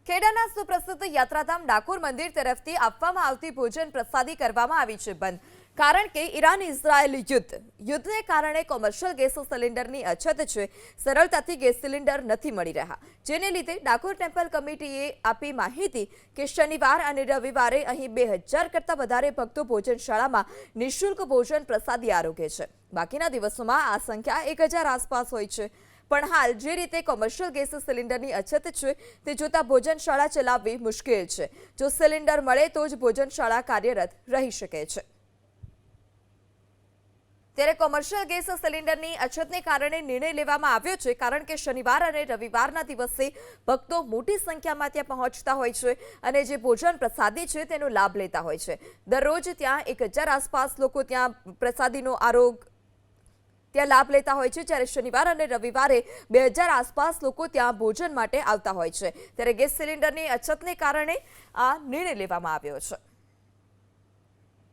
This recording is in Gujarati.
ખેડાના સુપ્રસિદ્ધ યાત્રાધામ ડાકોર મંદિર તરફથી આપવામાં આવતી ભોજન પ્રસાદી કરવામાં આવી છે બંધ, કારણ કે ઈરાન ઇઝરાયલ યુદ્ધને કારણે કોમર્શિયલ ગેસ સિલિન્ડરની અછત છે. સરળતાથી ગેસ સિલિન્ડર નથી મળી રહ્યા, જેને લીધે ડાકોર ટેમ્પલ કમિટીએ આપી માહિતી કે શનિવાર અને રવિવારે અહીં 2000 કરતાં વધારે ભક્તો ભોજનશાળામાં નિઃશુલ્ક ભોજન પ્રસાદી આરોગે છે. બાકીના દિવસોમાં આ સંખ્યા 1000 આસપાસ હોય છે. પણ હાલ જે રીતે કોમર્શિયલ ગેસ સિલિન્ડરની અછત છે તે જોતા ભોજનશાળા ચલાવવી મુશ્કેલ છે. જો સિલિન્ડર મળે તો જ ભોજનશાળા કાર્યરત રહી શકે છે. ત્યારે કોમર્શિયલ ગેસ સિલિન્ડરની અછતને કારણે નિર્ણય લેવામાં આવ્યો છે, કારણ કે શનિવાર અને રવિવારના દિવસે ભક્તો મોટી સંખ્યામાં ત્યાં પહોંચતા હોય છે અને જે ભોજન પ્રસાદી છે તેનો લાભ લેતા હોય છે. દરરોજ ત્યાં 1000 આસપાસ લોકો ત્યાં પ્રસાદીનો ત્યાં લાભ લેતા હોય છે, જ્યારે શનિવાર અને રવિવારે 2000 આસપાસ લોકો ત્યાં ભોજન માટે આવતા હોય છે. ત્યારે ગેસ સિલિન્ડરની અછતને કારણે આ નિર્ણય લેવામાં આવ્યો છે.